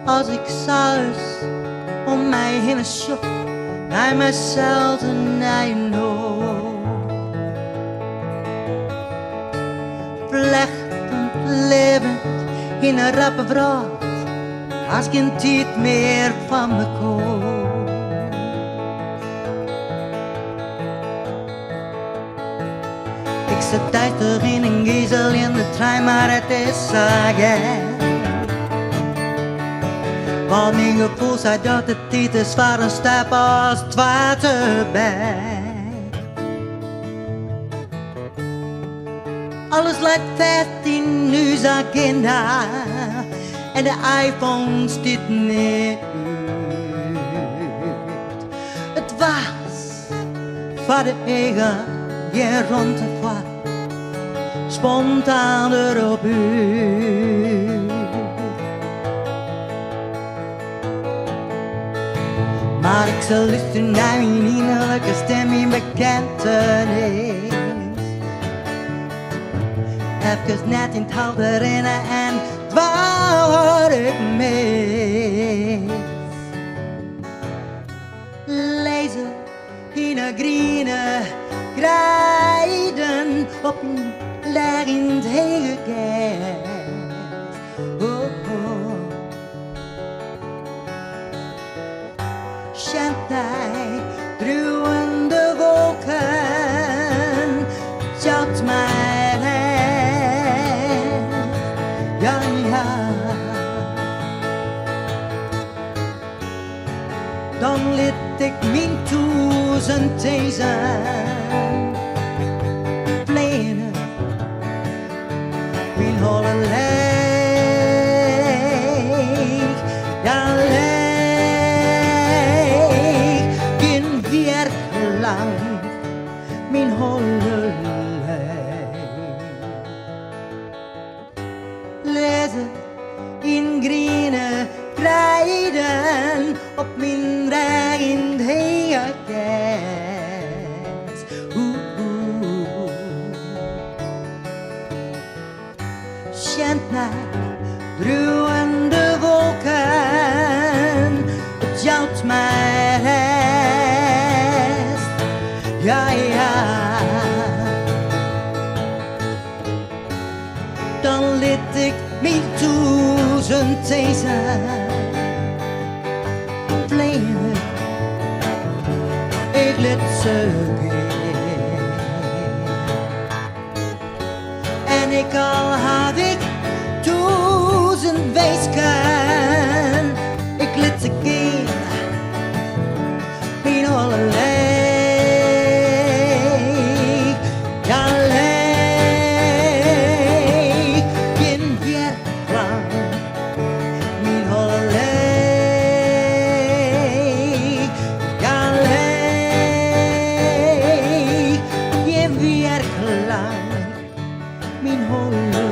als ik s'huis om mij heen schop, naar mezelf en naar je nood. Vlechtend, levend in een rappe vraag, als geen tijd meer van me komt. Ik zit duister in een gezel in de trein, maar het is zagen. Want mijn gevoel zei dat het tijd is voor een stap als het water bij. Alles lijkt 15 nieuwsagenda en de iPhone stiet niet uit. Het was voor de eigen je rond te vaart, spontaan erop uit. Maar ik zal luisteren naar mijn innerlijke stem in bekentenis. Even net in het hout herinneren en waar ik mis. Lezen in een groene krijden op een leggend hege kerk. Oh, oh. Chantai, druwende wolken, jat mij heen. Ja, ja. Dan liet ik mijn toezen tezen. Plenen, mijn holle leeg, ja leeg, geen werk lang, mijn holle leeg. Lezen in groene krijden op mijn regend heerlijkheid. Schent naar druwende wolken, het jouwt mij rest. Ja, ja. Dan liet ik mijn toezen tezen. Vleien, ik liet ze gaan. En ik al had ik duizend weesken, ik liet ze gaan. Mijn holle leeg, ja leeg, geen werk lang. Mijn holle leeg, ja leeg, geen werk lang. Mijn holle leeg.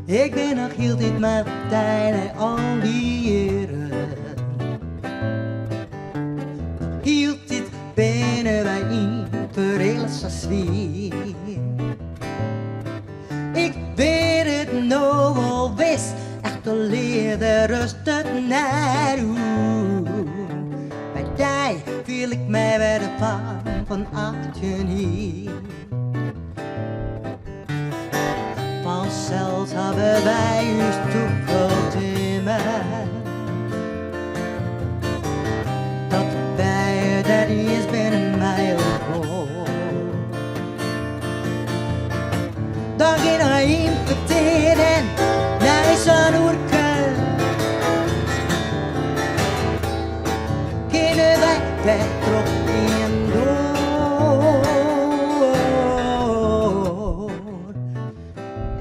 Ik ben nog heel dit met tijd al die jaren. Hield dit binnen bij een verreelse sfeer. Ik weet het nog wel wist, echt de leerde rust het naartoe. Bij die viel ik mij bij de van 18 hier. Zelfs hebben wij ons toekomst in mij. Dat bij dat is binnen mij ook. dan geïnfecteerd naar zijn oerkel. Kunnen wij terug in door?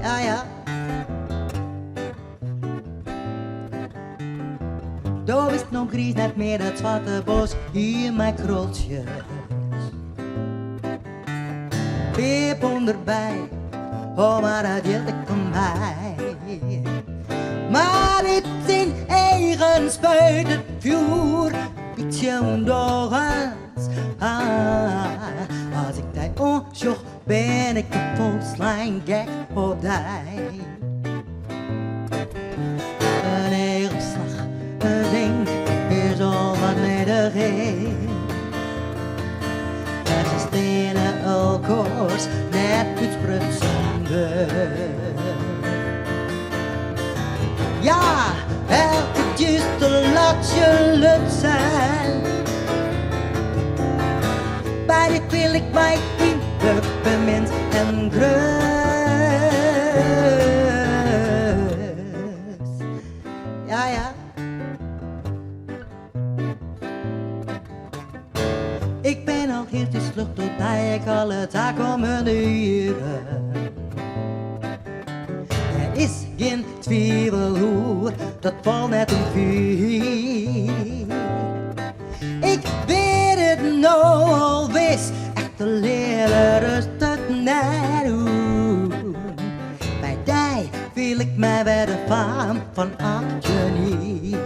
Ja, ja. Daar is nog gries net meer dat zwarte bos hier mijn krultjes. Peep onderbij, oh maar dat hield ik van mij. Maar dit in eigen spuit het vuur, beetje ondoorgaans. Als ik die onzocht ben ik de volslijn gek op die. Een neerslag, een ding is al wat nederig. Er zijn stenen elkaars net uitsprutsen. Ja, elke juiste laat je lut zijn. Bij dit wil ik mij in de bemind en grus. Ja, ja. Ik ben al heel te slucht doordat ik alle taken om mijn uren. Er is geen twijfel hoor, dat valt net een vuur. Ik weet het nou al wist, echt de leren rustig naar doen. Bij die wil ik mij weer de faam van Angeline.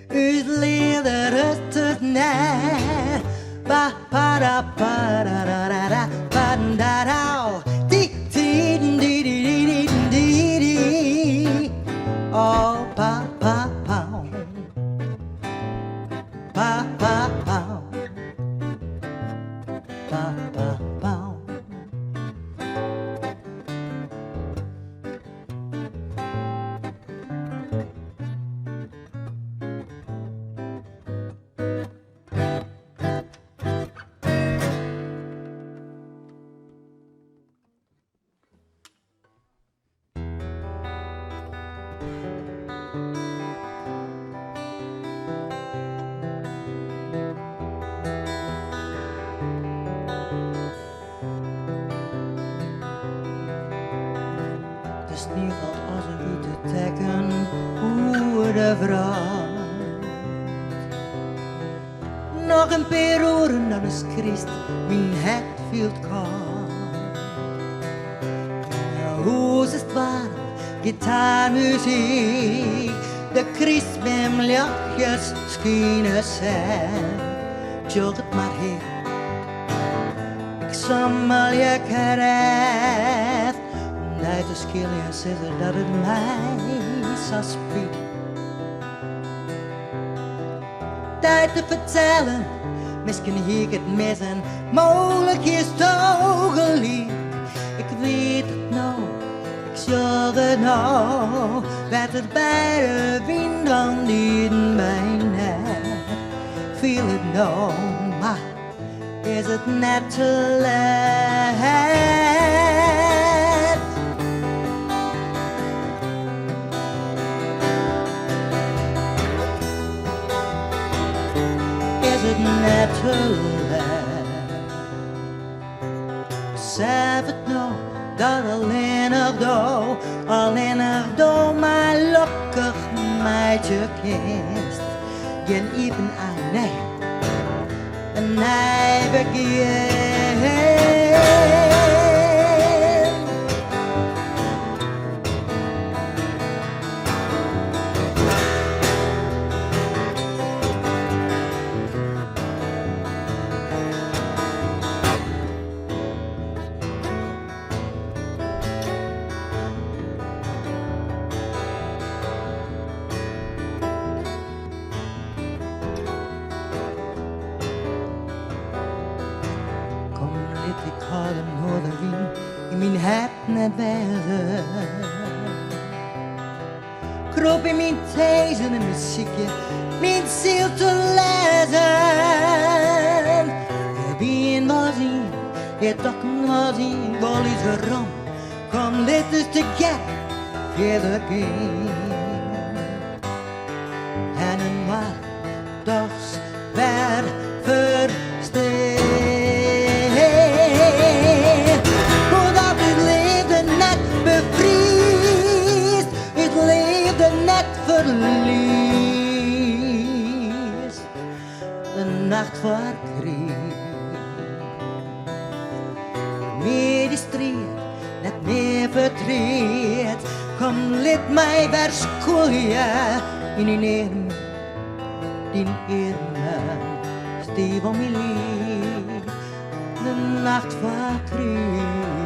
Uit leder rustig naar. Ba ba da ba da da da da ba da da. Di di di di di di di. Oh pa pa pa. Pa pa pa. Pa pa pa. De sneeuw valt als een witte tekken hoe de vrouw. Nog een paar uren dan is Christ mijn het veel koud. Hoe is het warm, gitaarmuziek, de Christ met lichtjes schijnen zijn. Tjult het maar hier, ik sammel je krijt. Uit de skillen zitten dat het mij zo spiet. Tijd te vertellen, misschien hier ik het missen, mogelijk is het ogenliek. Ik weet het nou, ik zorg het nou, werd het bij de wind dan niet bijna. Feel het nou, maar is het net te laat? Net te laat. Besef het nou, dat alleen nog door mijn lokkig meidje kist. Geen even aan, nee, en hij begint. ik had een Noardewyn in mijn hart net wezen. Kroop in mijn thijzen en muziekje, mijn ziel te lezen. Wie was hij, het tokken was hij, wel is er ram. Come let us together again. En een waar dags werd versteend. Hoe dat het leefde net bevriest, het leefde net verliest. De nacht voor kreeg, meer die strijd, net meer verdriet. Kom, let mij verschoeien in een arm, die armen, stief om mijn lief. De nacht van kreeg.